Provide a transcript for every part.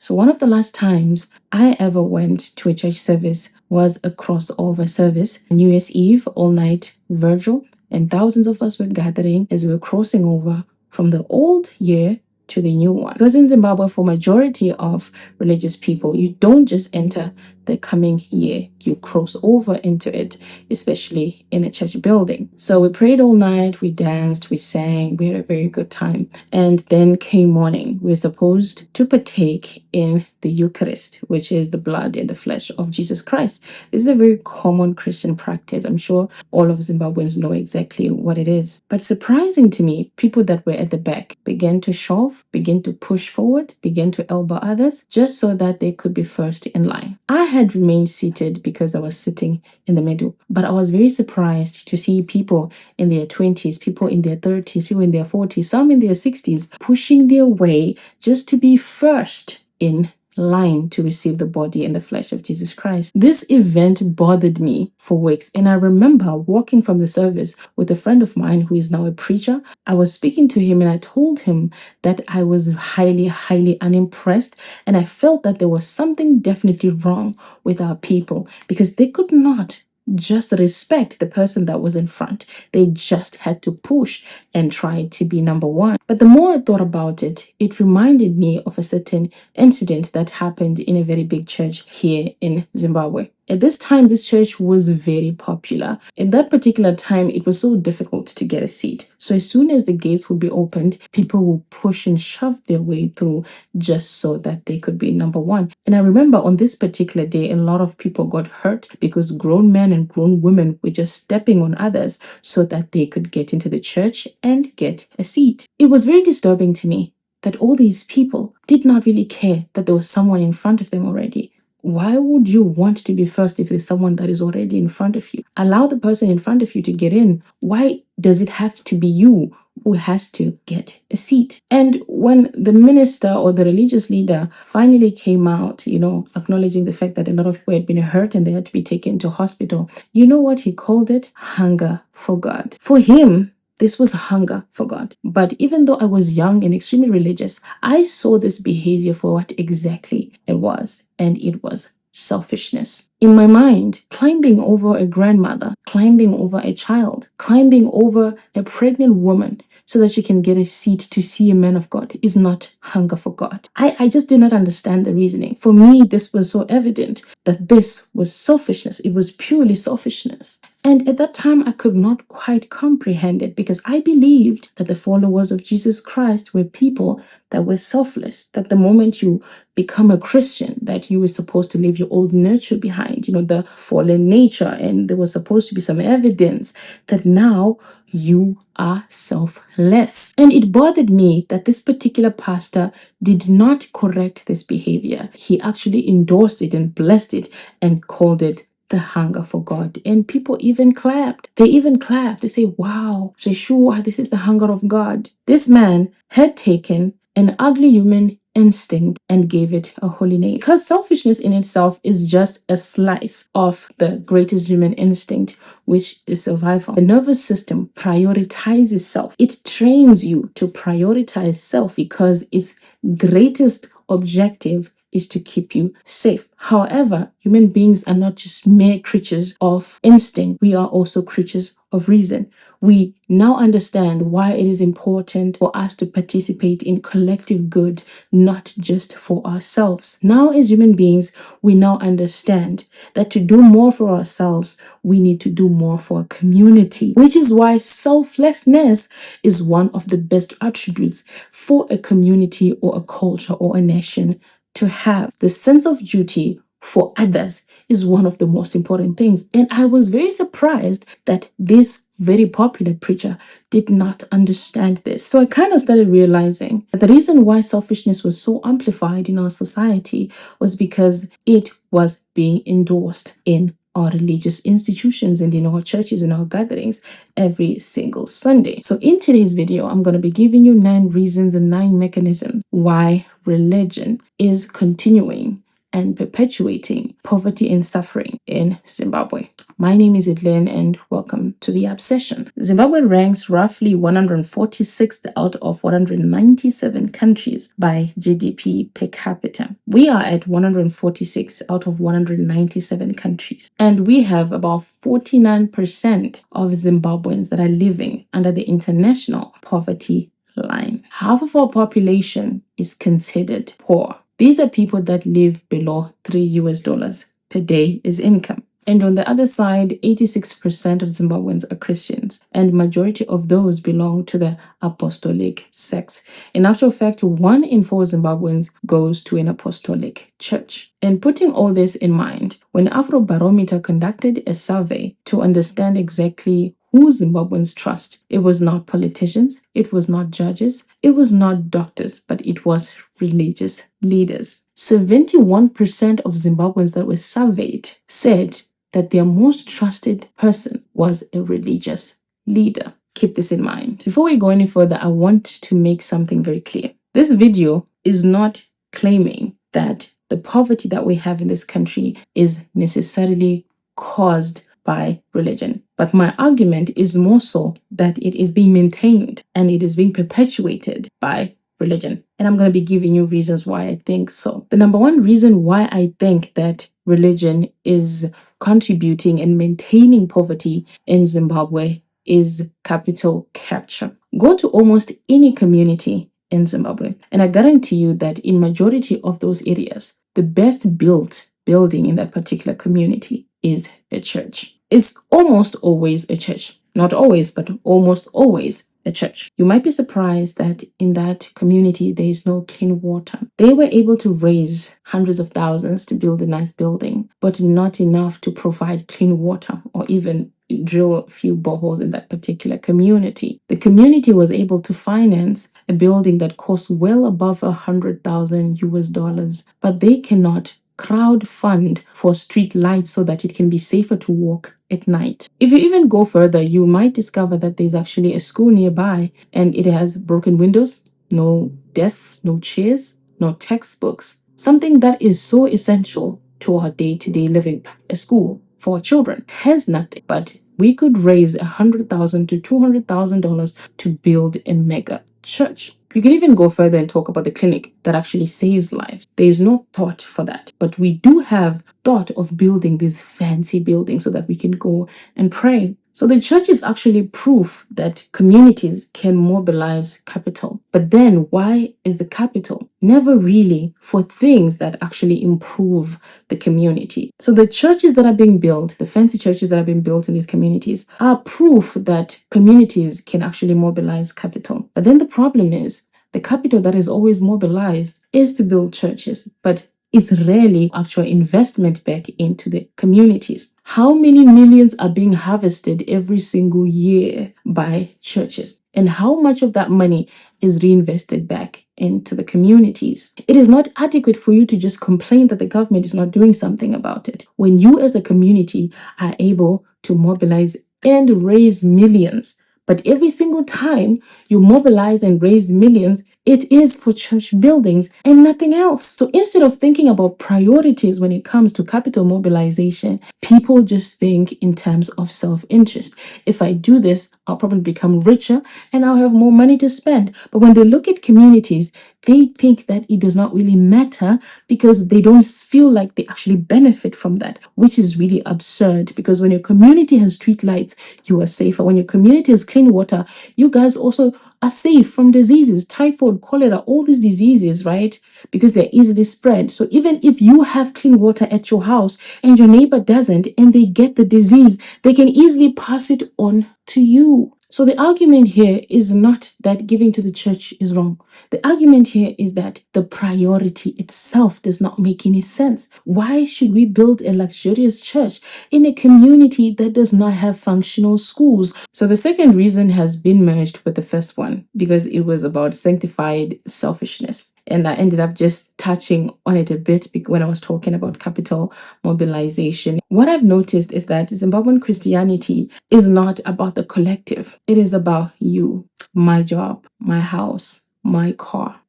So one of the last times I ever went to a church service was a crossover service, New Year's Eve, all-night vigil, and thousands of us were gathering as we were crossing over from the old year to the new one. Because in Zimbabwe, for majority of religious people, you don't just enter the coming year, you cross over into it, especially in a church building. So we prayed all night, we danced, we sang, we had a very good time. And then came morning, we're supposed to partake in the Eucharist, which is the blood and the flesh of Jesus Christ. This is a very common Christian practice. I'm sure all of Zimbabweans know exactly what it is. But surprising to me, people that were at the back began to shove, began to push forward, began to elbow others, just so that they could be first in line. I had remained seated because I was sitting in the middle, but I was very surprised to see people in their 20s, people in their 30s, people in their 40s, some in their 60s, pushing their way just to be first in line to receive the body and the flesh of Jesus Christ. This event bothered me for weeks, and I remember walking from the service with a friend of mine who is now a preacher. I was speaking to him and I told him that I was highly unimpressed, and I felt that there was something definitely wrong with our people because they could not just respect the person that was in front. They just had to push and try to be number one. But the more I thought about it, it reminded me of a certain incident that happened in a very big church here in Zimbabwe. At this time, this church was very popular. At that particular time, it was so difficult to get a seat. So as soon as the gates would be opened, people would push and shove their way through just so that they could be number one. And I remember on this particular day, a lot of people got hurt because grown men and grown women were just stepping on others so that they could get into the church and get a seat. It was very disturbing to me that all these people did not really care that there was someone in front of them already. Why would you want to be first if there's someone that is already in front of you? Allow the person in front of you to get in. Why does it have to be you who has to get a seat? And when the minister or the religious leader finally came out, acknowledging the fact that a lot of people had been hurt and they had to be taken to hospital, you know what he called it? Hunger for God. For him, this was hunger for God. But even though I was young and extremely religious, I saw this behavior for what exactly it was. And it was selfishness. In my mind, climbing over a grandmother, climbing over a child, climbing over a pregnant woman so that you can get a seat to see a man of God is not hunger for God. I just did not understand the reasoning. For me, this was so evident that this was selfishness. It was purely selfishness. And at that time, I could not quite comprehend it because I believed that the followers of Jesus Christ were people that were selfless, that the moment you become a Christian, that you were supposed to leave your old nature behind, the fallen nature, and there was supposed to be some evidence that now you are selfless. And it bothered me that this particular pastor did not correct this behavior. He actually endorsed it and blessed it and called it the hunger for God. And people even clapped. They even clapped. They say, wow, Yeshua, this is the hunger of God. This man had taken an ugly human instinct and gave it a holy name. Because selfishness in itself is just a slice of the greatest human instinct, which is survival. The nervous system prioritizes self. It trains you to prioritize self because its greatest objective is to keep you safe. However, human beings are not just mere creatures of instinct. We are also creatures of reason. We now understand why it is important for us to participate in collective good, not just for ourselves. Now, as human beings, we now understand that to do more for ourselves, we need to do more for a community, which is why selflessness is one of the best attributes for a community or a culture or a nation to have. The sense of duty for others is one of the most important things. And I was very surprised that this very popular preacher did not understand this. So I kind of started realizing that the reason why selfishness was so amplified in our society was because it was being endorsed in our religious institutions and in our churches and our gatherings every single Sunday. So in today's video, I'm going to be giving you 9 reasons and 9 mechanisms why religion is continuing and perpetuating poverty and suffering in Zimbabwe. My name is Edlin and welcome to the Obsession. Zimbabwe ranks roughly 146th out of 197 countries by GDP per capita. We are at 146 out of 197 countries, and we have about 49% of Zimbabweans that are living under the international poverty line. Half of our population is considered poor. These are people that live below $3 per day as income. And on the other side, 86% of Zimbabweans are Christians, and majority of those belong to the apostolic sects. In actual fact, 1 in 4 Zimbabweans goes to an apostolic church. And putting all this in mind, when Afrobarometer conducted a survey to understand exactly who Zimbabweans trust, it was not politicians, it was not judges, it was not doctors, but it was religious leaders. 71% of Zimbabweans that were surveyed said that their most trusted person was a religious leader. Keep this in mind. Before we go any further, I want to make something very clear. This video is not claiming that the poverty that we have in this country is necessarily caused by religion. But my argument is more so that it is being maintained and it is being perpetuated by religion. And I'm going to be giving you reasons why I think so. The number one reason why I think that religion is contributing and maintaining poverty in Zimbabwe is capital capture. Go to almost any community in Zimbabwe, and I guarantee you that in majority of those areas, the best built building in that particular community is a church. It's almost always a church. Not always, but almost always a church. You might be surprised that in that community, there is no clean water. They were able to raise hundreds of thousands to build a nice building, but not enough to provide clean water or even drill a few boreholes in that particular community. The community was able to finance a building that costs well above $100,000, but they cannot crowd fund for street lights so that it can be safer to walk at night. If you even go further, you might discover that there's actually a school nearby and it has broken windows, no desks, no chairs, no textbooks, something that is so essential to our day-to-day living. A school for children has nothing, but we could raise $100,000 to $200,000 to build a mega church. You can even go further and talk about the clinic that actually saves lives. There is no thought for that, but we do have thought of building these fancy buildings so that we can go and pray. So the church is actually proof that communities can mobilize capital. But then why is the capital never really for things that actually improve the community? So the churches that are being built, the fancy churches that are being built in these communities are proof that communities can actually mobilize capital. But then the problem is the capital that is always mobilized is to build churches, but it's rarely actual investment back into the communities. How many millions are being harvested every single year by churches? And how much of that money is reinvested back into the communities? It is not adequate for you to just complain that the government is not doing something about it. When you as a community are able to mobilize and raise millions, but every single time you mobilize and raise millions, it is for church buildings and nothing else. So instead of thinking about priorities when it comes to capital mobilization, people just think in terms of self-interest. If I do this, I'll probably become richer and I'll have more money to spend. But when they look at communities, they think that it does not really matter because they don't feel like they actually benefit from that, which is really absurd, because when your community has street lights, you are safer. When your community has clean water, you guys also are safe from diseases, typhoid, cholera, all these diseases, right? Because they're easily spread. So even if you have clean water at your house and your neighbor doesn't, and they get the disease, they can easily pass it on to you. So the argument here is not that giving to the church is wrong. The argument here is that the priority itself does not make any sense. Why should we build a luxurious church in a community that does not have functional schools? So the second reason has been merged with the first one because it was about sanctified selfishness. And I ended up just touching on it a bit when I was talking about capital mobilization. What I've noticed is that Zimbabwean Christianity is not about the collective. It is about you, my job, my house, my car.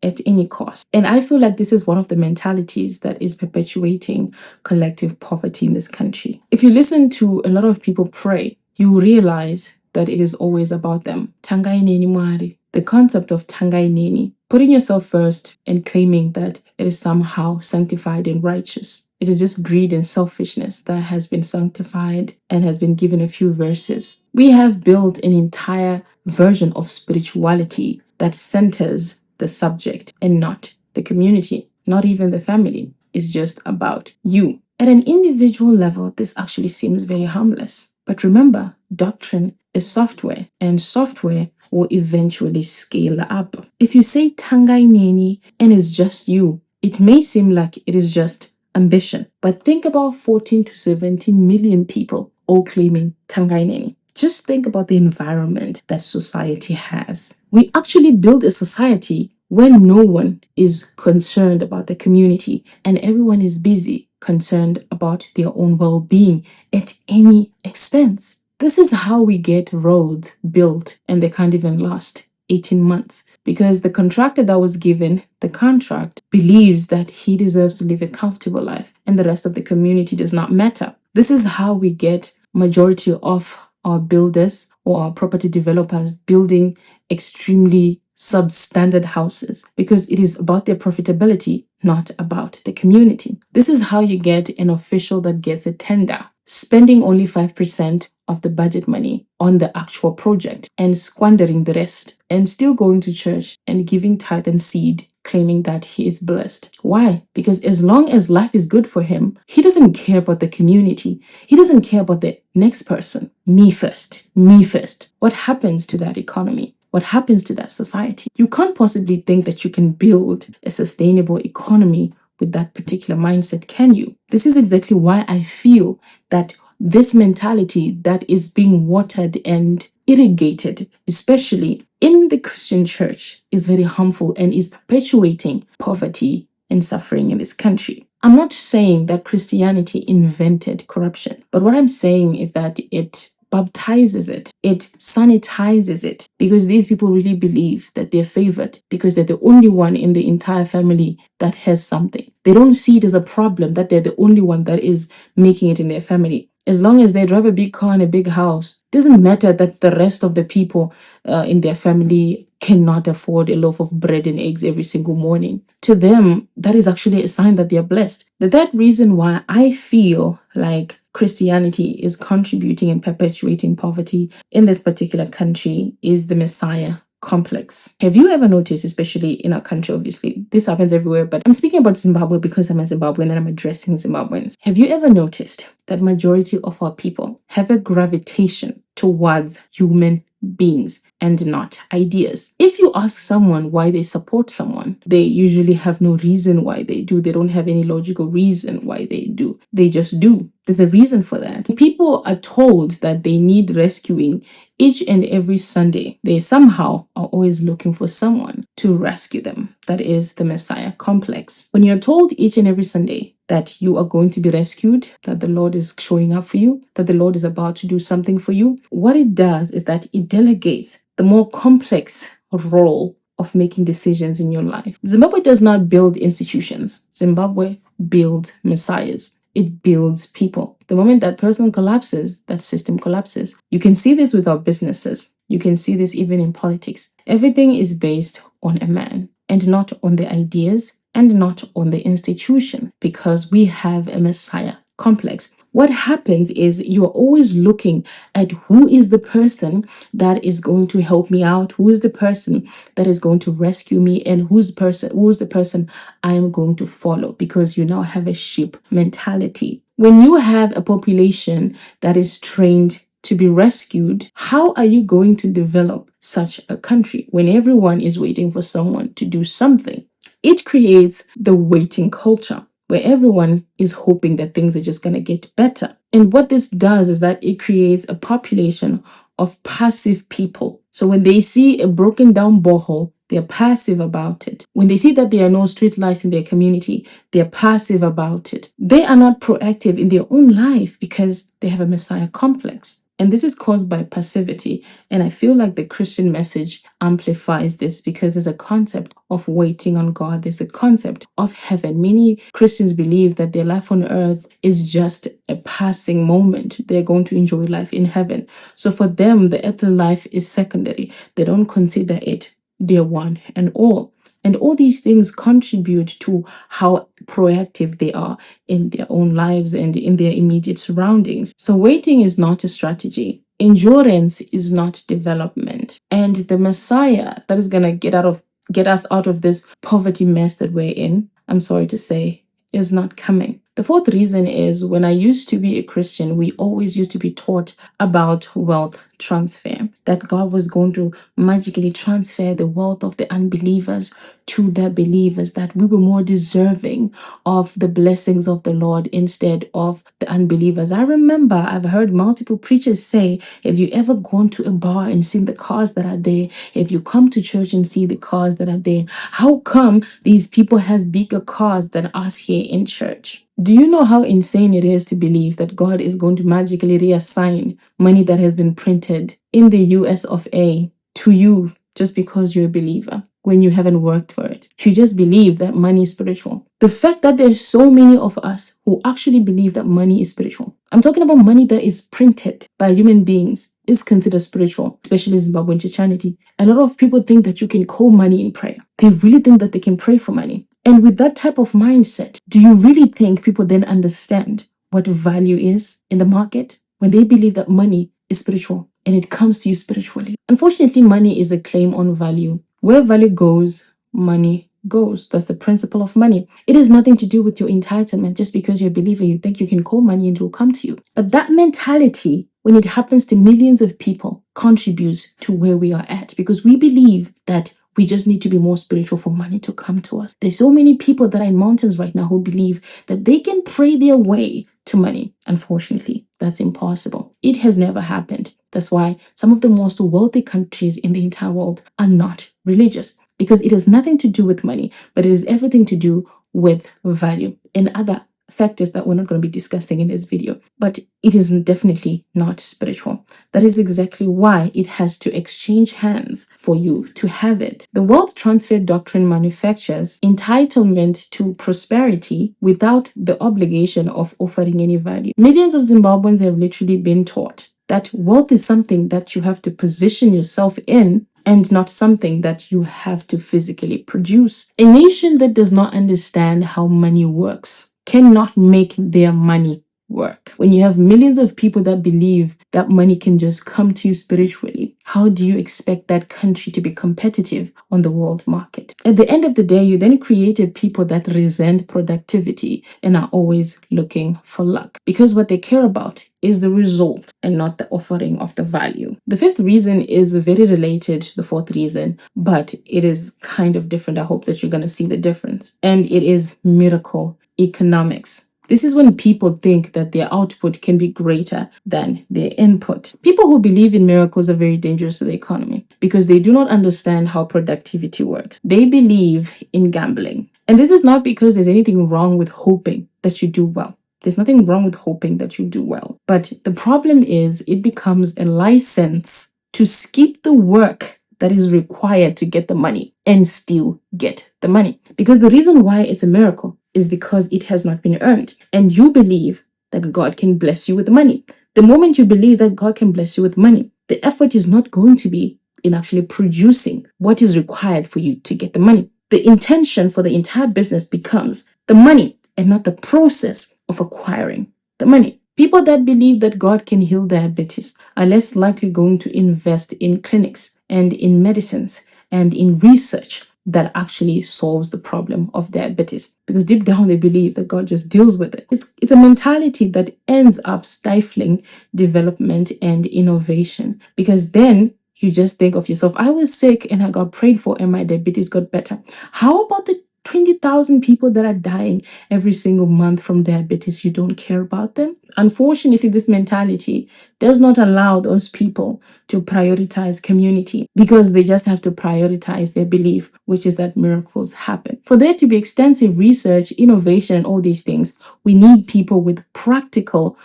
at any cost. And I feel like this is one of the mentalities that is perpetuating collective poverty in this country. If you listen to a lot of people pray, you realize that it is always about them. Tangai Neni Mwari. The concept of Tangai Neni, putting yourself first and claiming that it is somehow sanctified and righteous. It is just greed and selfishness that has been sanctified and has been given a few verses. We have built an entire version of spirituality that centers the subject and not the community, not even the family. It's just about you. At an individual level, this actually seems very harmless. But remember, doctrine is software, and software will eventually scale up. If you say Tangai Neni and it's just you, it may seem like it is just ambition. But think about 14 to 17 million people all claiming Tangai Neni. Just think about the environment that society has. We actually build a society when no one is concerned about the community and everyone is busy, concerned about their own well-being at any expense. This is how we get roads built and they can't even last 18 months because the contractor that was given the contract believes that he deserves to live a comfortable life and the rest of the community does not matter. This is how we get majority of our builders or our property developers building extremely substandard houses because it is about their profitability, not about the community. This is how you get an official that gets a tender, spending only 5% of the budget money on the actual project and squandering the rest and still going to church and giving tithe and seed, claiming that he is blessed. Why? Because as long as life is good for him, he doesn't care about the community. He doesn't care about the next person. Me first. Me first. What happens to that economy? What happens to that society? You can't possibly think that you can build a sustainable economy with that particular mindset, can you? This is exactly why I feel that this mentality that is being watered and irrigated, especially in the Christian church, is very harmful and is perpetuating poverty and suffering in this country. I'm not saying that Christianity invented corruption, but what I'm saying is that it baptizes it, it sanitizes it, because these people really believe that they're favored because they're the only one in the entire family that has something. They don't see it as a problem that they're the only one that is making it in their family. As long as they drive a big car and a big house, it doesn't matter that the rest of the people in their family cannot afford a loaf of bread and eggs every single morning. To them, that is actually a sign that they are blessed. That reason why I feel like Christianity is contributing and perpetuating poverty in this particular country is the Messiah complex. Have you ever noticed, especially in our country, obviously, this happens everywhere, but I'm speaking about Zimbabwe because I'm a Zimbabwean and I'm addressing Zimbabweans. Have you ever noticed that majority of our people have a gravitation towards human beings and not ideas? If you ask someone why they support someone, they usually have no reason why they do. They don't have any logical reason why they do. They just do. There's a reason for that. People are told that they need rescuing each and every Sunday. They somehow are always looking for someone to rescue them. That is the Messiah complex. When you're told each and every Sunday that you are going to be rescued, that the Lord is showing up for you, that the Lord is about to do something for you, what it does is that it delegates the more complex role of making decisions in your life. Zimbabwe does not build institutions. Zimbabwe builds messiahs. It builds people. The moment that person collapses, that system collapses. You can see this with our businesses. You can see this even in politics. Everything is based on a man and not on the ideas and not on the institution, because we have a messiah complex. What happens is you're always looking at who is the person that is going to help me out, who is the person that is going to rescue me, and who's the person I am going to follow, because you now have a sheep mentality. When you have a population that is trained to be rescued, how are you going to develop such a country when everyone is waiting for someone to do something? It creates the waiting culture, where everyone is hoping that things are just going to get better. And what this does is that it creates a population of passive people. So when they see a broken down borehole, they're passive about it. When they see that there are no street lights in their community, they're passive about it. They are not proactive in their own life because they have a messiah complex. And this is caused by passivity. And I feel like the Christian message amplifies this because there's a concept of waiting on God. There's a concept of heaven. Many Christians believe that their life on earth is just a passing moment. They're going to enjoy life in heaven. So for them, the earthly life is secondary. They don't consider it their one and all. And all these things contribute to how proactive they are in their own lives and in their immediate surroundings. So waiting is not a strategy. Endurance is not development. And the Messiah that is gonna get us out of this poverty mess that we're in, I'm sorry to say, is not coming. The fourth reason is when I used to be a Christian, we always used to be taught about wealth transfer, that God was going to magically transfer the wealth of the unbelievers to the believers, that we were more deserving of the blessings of the Lord instead of the unbelievers. I remember I've heard multiple preachers say, if you ever gone to a bar and seen the cars that are there, if you come to church and see the cars that are there, how come these people have bigger cars than us here in church? Do you know how insane it is to believe that God is going to magically reassign money that has been printed in the US of A to you just because you're a believer when you haven't worked for it? You just believe that money is spiritual. The fact that there's so many of us who actually believe that money is spiritual. I'm talking about money that is printed by human beings is considered spiritual, especially Zimbabwean Christianity. A lot of people think that you can call money in prayer. They really think that they can pray for money. And with that type of mindset, do you really think people then understand what value is in the market when they believe that money is spiritual and it comes to you spiritually? Unfortunately, money is a claim on value. Where value goes, money goes. That's the principle of money. It has nothing to do with your entitlement. Just because you're a believer, you think you can call money and it will come to you. But that mentality, when it happens to millions of people, contributes to where we are at, because we believe that we just need to be more spiritual for money to come to us. There's so many people that are in mountains right now who believe that they can pray their way to money. Unfortunately, that's impossible. It has never happened. That's why some of the most wealthy countries in the entire world are not religious, because it has nothing to do with money, but it has everything to do with value and other factors that we're not going to be discussing in this video. But it is definitely not spiritual. That is exactly why it has to exchange hands for you to have it. The wealth transfer doctrine manufactures entitlement to prosperity without the obligation of offering any value. Millions of Zimbabweans have literally been taught that wealth is something that you have to position yourself in and not something that you have to physically produce. A nation that does not understand how money works cannot make their money work. When you have millions of people that believe that money can just come to you spiritually, how do you expect that country to be competitive on the world market? At the end of the day, you then created people that resent productivity and are always looking for luck, because what they care about is the result and not the offering of the value. The fifth reason is very related to the fourth reason, but it is kind of different. I hope that you're going to see the difference. And it is miracle economics. This is when people think that their output can be greater than their input. People who believe in miracles are very dangerous to the economy because they do not understand how productivity works. They believe in gambling. And this is not because there's anything wrong with hoping that you do well. There's nothing wrong with hoping that you do well. But the problem is it becomes a license to skip the work that is required to get the money and still get the money. Because the reason why it's a miracle is because it has not been earned. And you believe that God can bless you with money. The moment you believe that God can bless you with money, the effort is not going to be in actually producing what is required for you to get the money. The intention for the entire business becomes the money and not the process of acquiring the money. People that believe that God can heal diabetes are less likely going to invest in clinics and in medicines and in research that actually solves the problem of diabetes, because deep down they believe that God just deals with it. It's a mentality that ends up stifling development and innovation, because then you just think of yourself, I was sick and I got prayed for and my diabetes got better. How about the 20,000 people that are dying every single month from diabetes. You don't care about them? Unfortunately, this mentality does not allow those people to prioritize community because they just have to prioritize their belief, which is that miracles happen. For there to be extensive research, innovation, and all these things, we need people with practical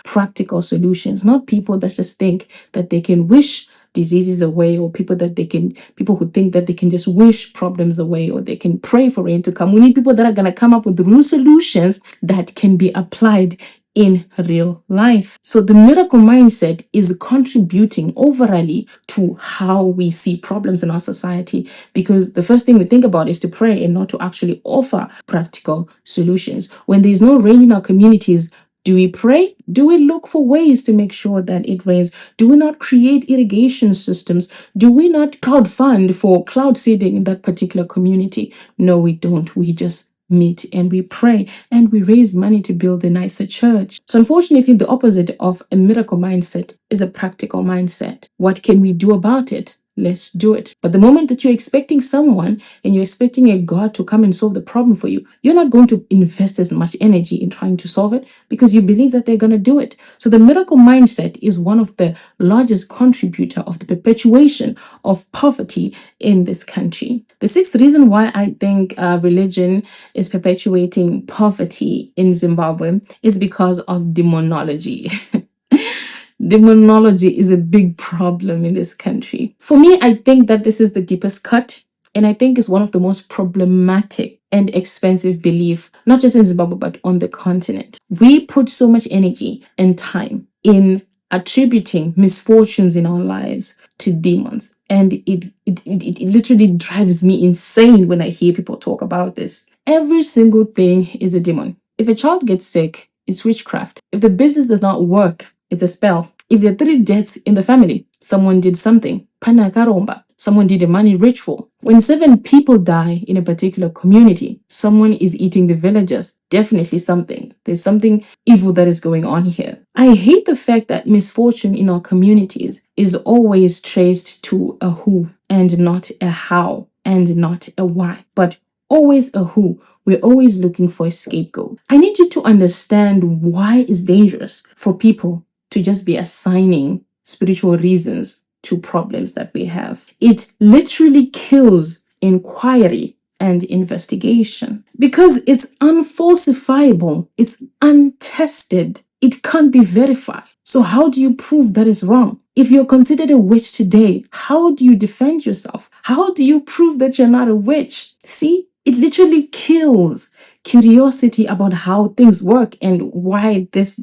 solutions, not people that just think that they can wish diseases away, or people who think that they can just wish problems away, or they can pray for rain to come. We need people that are going to come up with real solutions that can be applied in real life. So the miracle mindset is contributing overally to how we see problems in our society, because the first thing we think about is to pray and not to actually offer practical solutions. When there's no rain in our communities, do we pray? Do we look for ways to make sure that it rains? Do we not create irrigation systems? Do we not crowdfund for cloud seeding in that particular community? No, we don't. We just meet and we pray and we raise money to build a nicer church. So unfortunately, the opposite of a miracle mindset is a practical mindset. What can we do about it? Let's do it. But the moment that you're expecting someone and you're expecting a God to come and solve the problem for you, you're not going to invest as much energy in trying to solve it because you believe that they're going to do it. So the miracle mindset is one of the largest contributor of the perpetuation of poverty in this country. The sixth reason why I think religion is perpetuating poverty in Zimbabwe is because of demonology. Demonology is a big problem in this country. For me, I think that this is the deepest cut, and I think it's one of the most problematic and expensive belief, not just in Zimbabwe, but on the continent. We put so much energy and time in attributing misfortunes in our lives to demons, and it literally drives me insane when I hear people talk about this. Every single thing is a demon. If a child gets sick, it's witchcraft. If the business does not work, it's a spell. If there are 3 deaths in the family, someone did something. Pana karomba, someone did a money ritual. When 7 people die in a particular community, someone is eating the villagers. Definitely something. There's something evil that is going on here. I hate the fact that misfortune in our communities is always traced to a who and not a how and not a why, but always a who. We're always looking for a scapegoat. I need you to understand why it's dangerous for people to just be assigning spiritual reasons to problems that we have. It literally kills inquiry and investigation because it's unfalsifiable, it's untested, it can't be verified. So how do you prove that is wrong? If you're considered a witch today, how do you defend yourself? How do you prove that you're not a witch? See? It literally kills curiosity about how things work and why this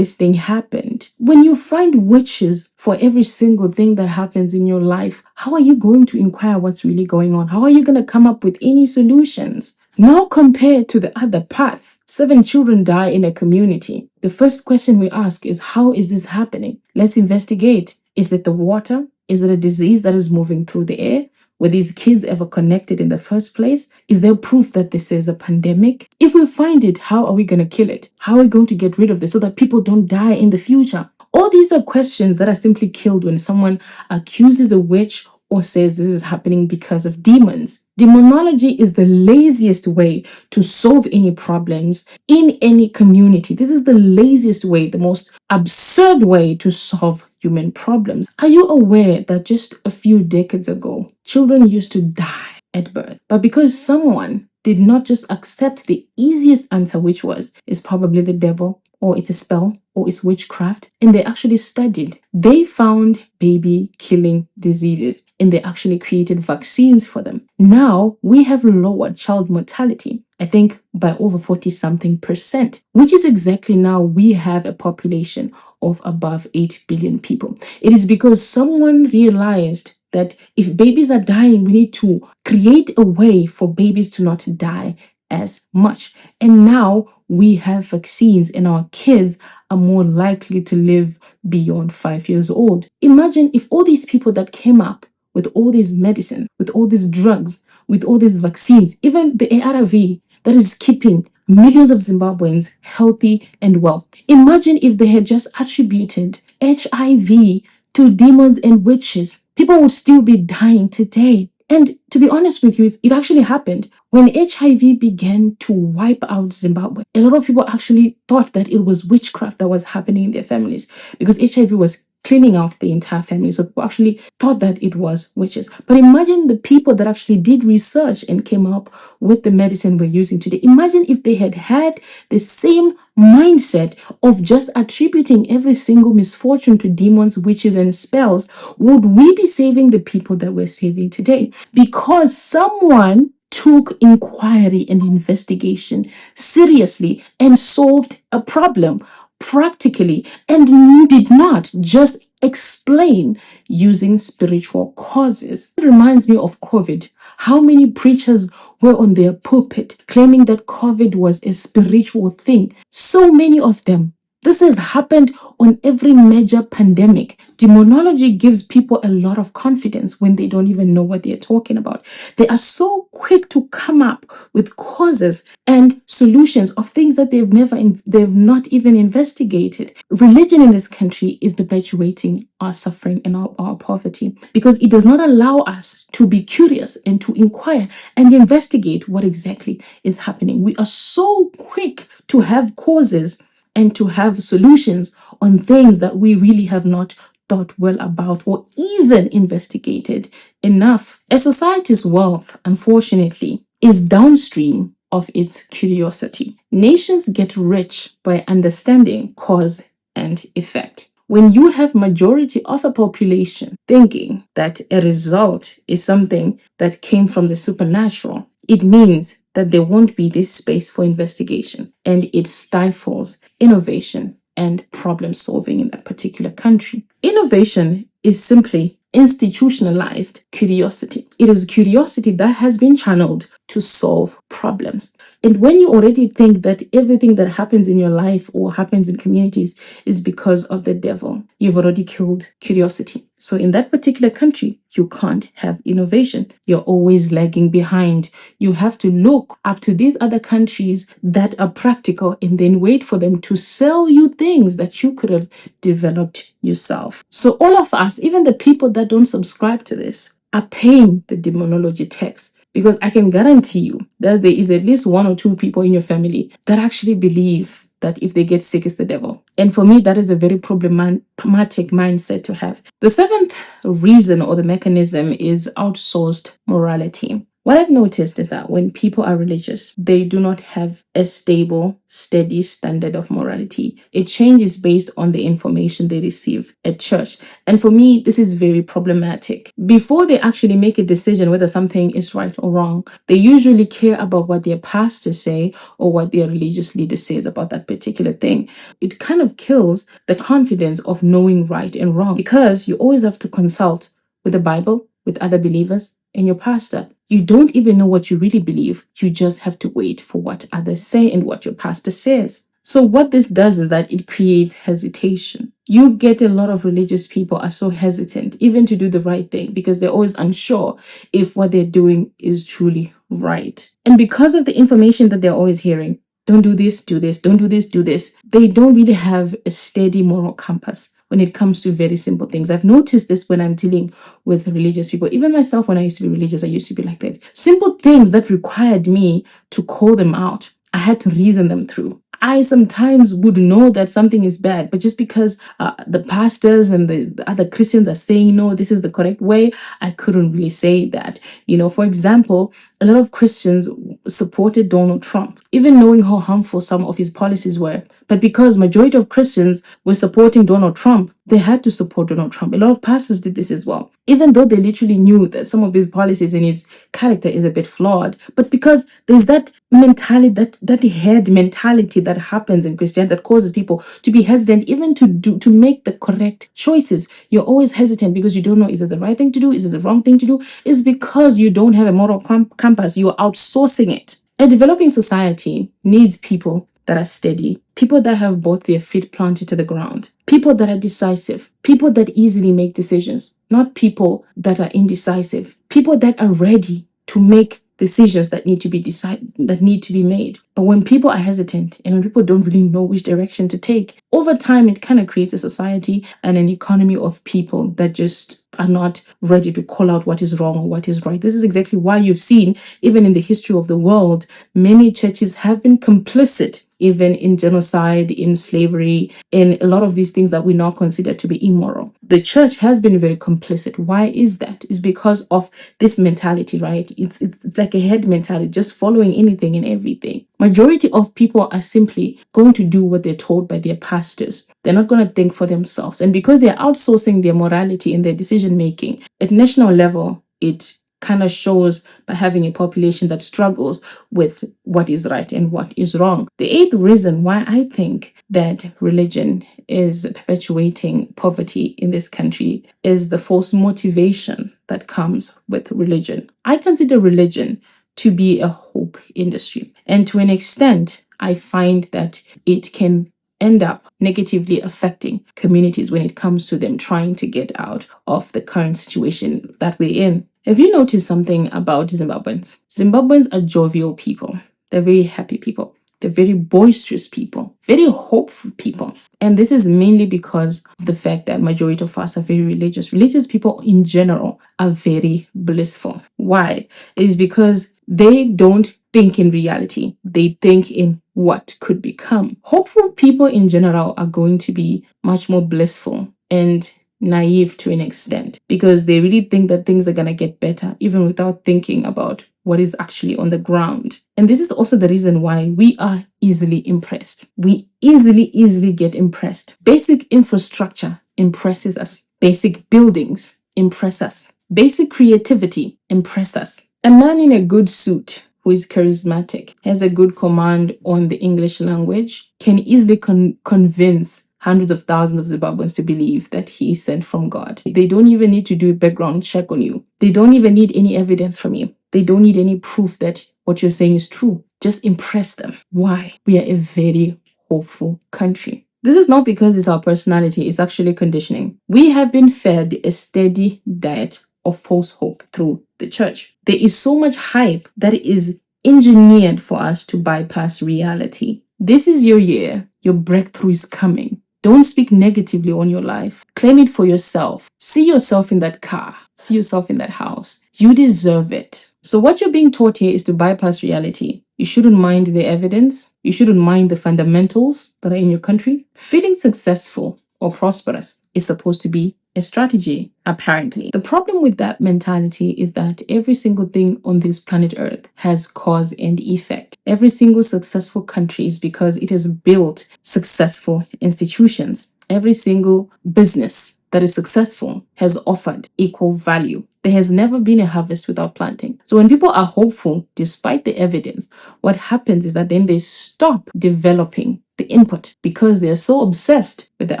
thing happened. When you find witches for every single thing that happens in your life, how are you going to inquire what's really going on? How are you going to come up with any solutions? Now compared to the other path, 7 children die in a community. The first question we ask is, how is this happening? Let's investigate. Is it the water? Is it a disease that is moving through the air? Were these kids ever connected in the first place? Is there proof that this is a pandemic? If we find it, how are we going to kill it? How are we going to get rid of this so that people don't die in the future? All these are questions that are simply killed when someone accuses a witch or says this is happening because of demons. Demonology is the laziest way to solve any problems in any community. This is the laziest way, the most absurd way to solve human problems. Are you aware that just a few decades ago, children used to die at birth? But because someone did not just accept the easiest answer, which was, it's probably the devil, or it's a spell, or it's witchcraft, and they actually studied. They found baby killing diseases, and they actually created vaccines for them. Now we have lowered child mortality, I think by over 40-something%, which is exactly now we have a population of above 8 billion people. It is because someone realized that if babies are dying, we need to create a way for babies to not die as much. And now we have vaccines, and our kids are more likely to live beyond 5 years old. Imagine if all these people that came up with all these medicines, with all these drugs, with all these vaccines, even the ARV that is keeping millions of Zimbabweans healthy and well. Imagine if they had just attributed HIV to demons and witches. People would still be dying today. And to be honest with you, it actually happened. When HIV began to wipe out Zimbabwe, a lot of people actually thought that it was witchcraft that was happening in their families because HIV was cleaning out the entire family. So people actually thought that it was witches. But imagine the people that actually did research and came up with the medicine we're using today. Imagine if they had had the same mindset of just attributing every single misfortune to demons, witches, and spells. Would we be saving the people that we're saving today? Because someone took inquiry and investigation seriously and solved a problem practically and did not just explain using spiritual causes. It reminds me of COVID. How many preachers were on their pulpit claiming that COVID was a spiritual thing? So many of them. This has happened on every major pandemic. Demonology gives people a lot of confidence when they don't even know what they're talking about. They are so quick to come up with causes and solutions of things that they've not even investigated. Religion in this country is perpetuating our suffering and our poverty because it does not allow us to be curious and to inquire and investigate what exactly is happening. We are so quick to have causes and to have solutions on things that we really have not thought well about or even investigated enough. A society's wealth, unfortunately, is downstream of its curiosity. Nations get rich by understanding cause and effect. When you have majority of a population thinking that a result is something that came from the supernatural, it means that there won't be this space for investigation, and it stifles innovation and problem solving in that particular country. Innovation is simply institutionalized curiosity. It is curiosity that has been channeled to solve problems. And when you already think that everything that happens in your life or happens in communities is because of the devil, you've already killed curiosity. So in that particular country, you can't have innovation. You're always lagging behind. You have to look up to these other countries that are practical and then wait for them to sell you things that you could have developed yourself. So all of us, even the people that don't subscribe to this, are paying the demonology tax. Because I can guarantee you that there is at least one or two people in your family that actually believe that if they get sick, it's the devil. And for me, that is a very problematic mindset to have. The seventh reason or the mechanism is outsourced morality. What I've noticed is that when people are religious, they do not have a stable, steady standard of morality. It changes based on the information they receive at church. And for me, this is very problematic. Before they actually make a decision whether something is right or wrong, they usually care about what their pastors say or what their religious leader says about that particular thing. It kind of kills the confidence of knowing right and wrong because you always have to consult with the Bible, with other believers, and your pastor. You don't even know what you really believe. You just have to wait for what others say and what your pastor says. So what this does is that it creates hesitation. You get a lot of religious people are so hesitant even to do the right thing because they're always unsure if what they're doing is truly right. And because of the information that they're always hearing, don't do this, do this, don't do this, do this, they don't really have a steady moral compass when it comes to very simple things. I've noticed this when I'm dealing with religious people. Even myself, when I used to be religious, I used to be like that. Simple things that required me to call them out, I had to reason them through. I sometimes would know that something is bad, but just because the pastors and the other Christians are saying, no, this is the correct way, I couldn't really say that. You know, for example, a lot of Christians supported Donald Trump, even knowing how harmful some of his policies were. But because majority of Christians were supporting Donald Trump, they had to support Donald Trump. A lot of pastors did this as well, even though they literally knew that some of these policies and his character is a bit flawed. But because there's that mentality, that head mentality that happens in Christianity that causes people to be hesitant even to make the correct choices. You're always hesitant because you don't know, is it the right thing to do? Is it the wrong thing to do? It's because you don't have a moral compass. You're outsourcing it. A developing society needs people that are steady, people that have both their feet planted to the ground, people that are decisive, people that easily make decisions, not people that are indecisive, people that are ready to make decisions that need to be made. But when people are hesitant and when people don't really know which direction to take, over time it kind of creates a society and an economy of people that just are not ready to call out what is wrong or what is right. This is exactly why you've seen, even in the history of the world, many churches have been complicit, even in genocide, in slavery, in a lot of these things that we now consider to be immoral. The church has been very complicit. Why is that? It's because of this mentality, right? It's like a head mentality, just following anything and everything. Majority of people are simply going to do what they're told by their pastors. They're not going to think for themselves. And because they're outsourcing their morality and their decision making at national level, it kind of shows by having a population that struggles with what is right and what is wrong. The eighth reason why I think that religion is perpetuating poverty in this country is the false motivation that comes with religion. I consider religion to be a hope industry. And to an extent, I find that it can end up negatively affecting communities when it comes to them trying to get out of the current situation that we're in. Have you noticed something about Zimbabweans? Zimbabweans are jovial people. They're very happy people. They're very boisterous people, very hopeful people. And this is mainly because of the fact that majority of us are very religious. Religious people in general are very blissful. Why? It is because they don't think in reality. They think in what could become. Hopeful people in general are going to be much more blissful and naive to an extent because they really think that things are going to get better even without thinking about what is actually on the ground. And this is also the reason why we are easily impressed. We easily get impressed. Basic infrastructure impresses us. Basic buildings impress us. Basic creativity impress us. A man in a good suit who is charismatic, has a good command on the English language, can easily convince hundreds of thousands of Zimbabweans to believe that he is sent from God. They don't even need to do a background check on you. They don't even need any evidence from you. They don't need any proof that what you're saying is true. Just impress them. Why? We are a very hopeful country. This is not because it's our personality, it's actually conditioning. We have been fed a steady diet of false hope through the church. There is so much hype that is engineered for us to bypass reality. This is your year. Your breakthrough is coming. Don't speak negatively on your life. Claim it for yourself. See yourself in that car. See yourself in that house. You deserve it. So what you're being taught here is to bypass reality. You shouldn't mind the evidence. You shouldn't mind the fundamentals that are in your country. Feeling successful or prosperous is supposed to be a strategy, apparently. The problem with that mentality is that every single thing on this planet Earth has cause and effect. Every single successful country is because it has built successful institutions. Every single business that is successful has offered equal value. There has never been a harvest without planting. So when people are hopeful, despite the evidence, what happens is that then they stop developing the input because they're so obsessed with the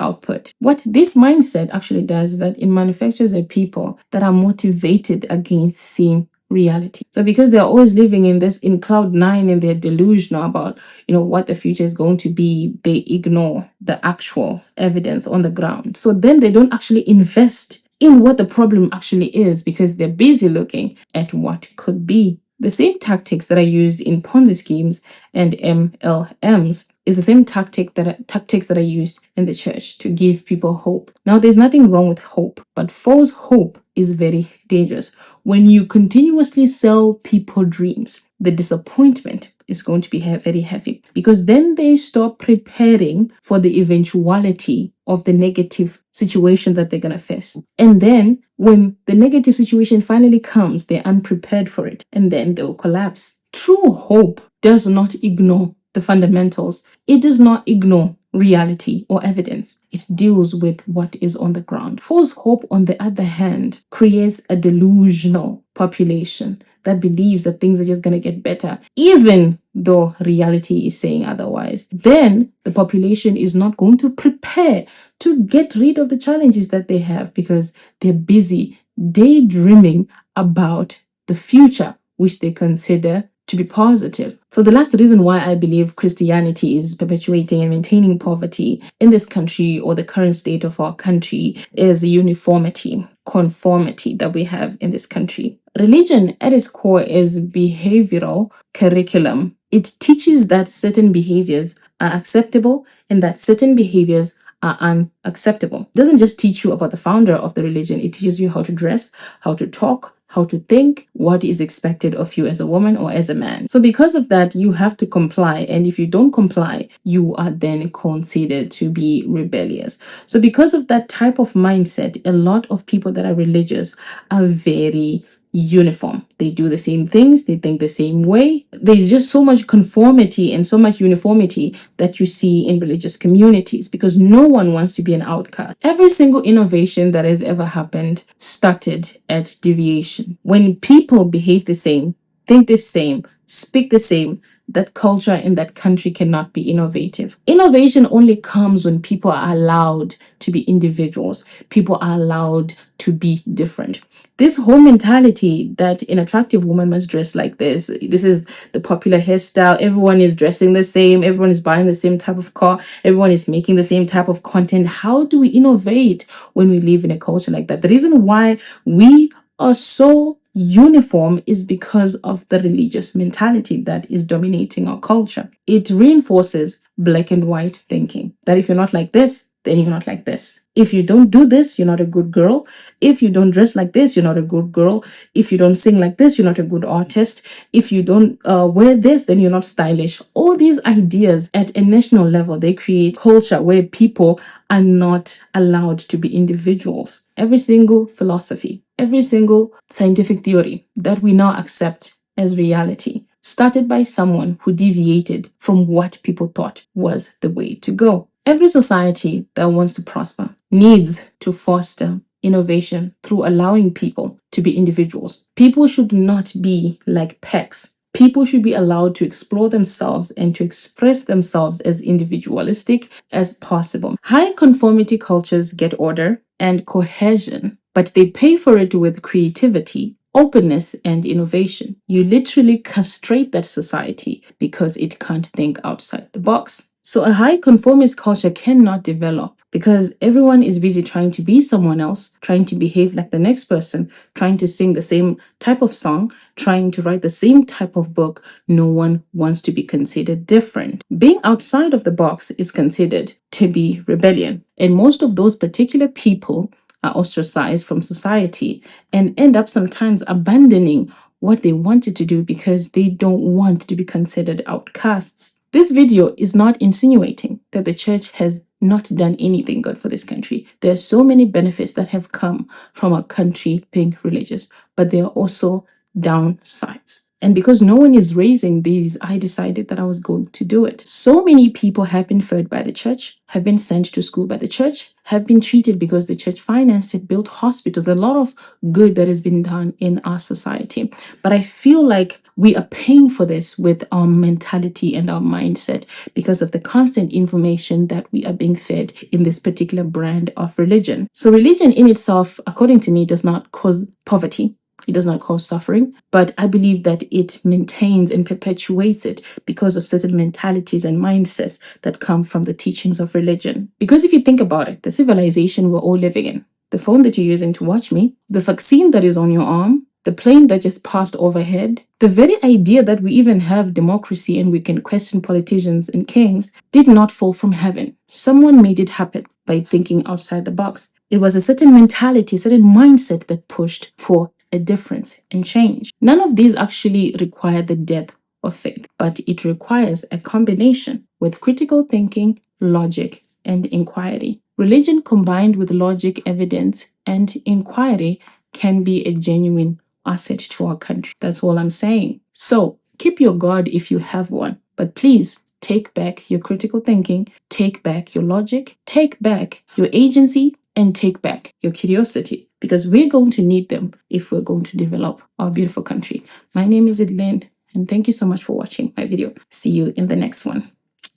output. What this mindset actually does is that it manufactures a people that are motivated against seeing reality. So because they're always living in cloud nine and they're delusional about, what the future is going to be, they ignore the actual evidence on the ground. So then they don't actually invest in what the problem actually is because they're busy looking at what could be. The same tactics that are used in Ponzi schemes and MLMs is the same tactics that are used in the church to give people hope. Now, there's nothing wrong with hope, but false hope is very dangerous. When you continuously sell people dreams, the disappointment is going to be very heavy because then they stop preparing for the eventuality of the negative situation that they're going to face. And then when the negative situation finally comes, they're unprepared for it and then they'll collapse. True hope does not ignore the fundamentals. It does not ignore reality or evidence. It deals with what is on the ground. False hope, on the other hand, creates a delusional population that believes that things are just going to get better, even though reality is saying otherwise. Then the population is not going to prepare to get rid of the challenges that they have because they're busy daydreaming about the future, which they consider to be positive. So the last reason why I believe Christianity is perpetuating and maintaining poverty in this country or the current state of our country is uniformity, conformity that we have in this country. Religion at its core is behavioral curriculum. It teaches that certain behaviors are acceptable and that certain behaviors are unacceptable. It doesn't just teach you about the founder of the religion, it teaches you how to dress, how to talk, how to think, what is expected of you as a woman or as a man. So because of that, you have to comply. And if you don't comply, you are then considered to be rebellious. So because of that type of mindset, a lot of people that are religious are very uniform. They do the same things, they think the same way. There's just so much conformity and so much uniformity that you see in religious communities because no one wants to be an outcast. Every single innovation that has ever happened started at deviation. When people behave the same, think the same, speak the same, that culture in that country cannot be innovative. Innovation only comes when people are allowed to be individuals. People are allowed to be different. This whole mentality that an attractive woman must dress like this is the popular hairstyle, everyone is dressing the same, everyone is buying the same type of car, everyone is making the same type of content. How do we innovate when we live in a culture like that? The reason why we are so uniform is because of the religious mentality that is dominating our culture. It reinforces black and white thinking that if you're not like this, then you're not like this. If you don't do this, you're not a good girl. If you don't dress like this, you're not a good girl. If you don't sing like this, you're not a good artist. If you don't wear this, then you're not stylish. All these ideas at a national level, they create culture where people are not allowed to be individuals. Every single philosophy, every single scientific theory that we now accept as reality started by someone who deviated from what people thought was the way to go. Every society that wants to prosper needs to foster innovation through allowing people to be individuals. People should not be like pegs. People should be allowed to explore themselves and to express themselves as individualistic as possible. High conformity cultures get order and cohesion, but they pay for it with creativity, openness, and innovation. You literally castrate that society because it can't think outside the box. So a high conformist culture cannot develop because everyone is busy trying to be someone else, trying to behave like the next person, trying to sing the same type of song, trying to write the same type of book. No one wants to be considered different. Being outside of the box is considered to be rebellion. And most of those particular people are ostracized from society and end up sometimes abandoning what they wanted to do because they don't want to be considered outcasts. This video is not insinuating that the church has not done anything good for this country. There are so many benefits that have come from our country being religious, but there are also downsides. And because no one is raising these, I decided that I was going to do it. So many people have been fed by the church, have been sent to school by the church, have been treated because the church financed it, built hospitals, a lot of good that has been done in our society. But I feel like we are paying for this with our mentality and our mindset because of the constant information that we are being fed in this particular brand of religion. So religion in itself, according to me, does not cause poverty. It does not cause suffering, but I believe that it maintains and perpetuates it because of certain mentalities and mindsets that come from the teachings of religion. Because if you think about it, the civilization we're all living in, the phone that you're using to watch me, the vaccine that is on your arm, the plane that just passed overhead, the very idea that we even have democracy and we can question politicians and kings did not fall from heaven. Someone made it happen by thinking outside the box. It was a certain mentality, certain mindset that pushed for a difference and change. None of these actually require the death of faith, but it requires a combination with critical thinking, logic, and inquiry. Religion combined with logic, evidence, and inquiry can be a genuine asset to our country. That's all I'm saying. So keep your God if you have one, but please take back your critical thinking, take back your logic, take back your agency, and take back your curiosity, because we're going to need them if we're going to develop our beautiful country. My name is Edlyn, and thank you so much for watching my video. See you in the next one.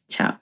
Ciao.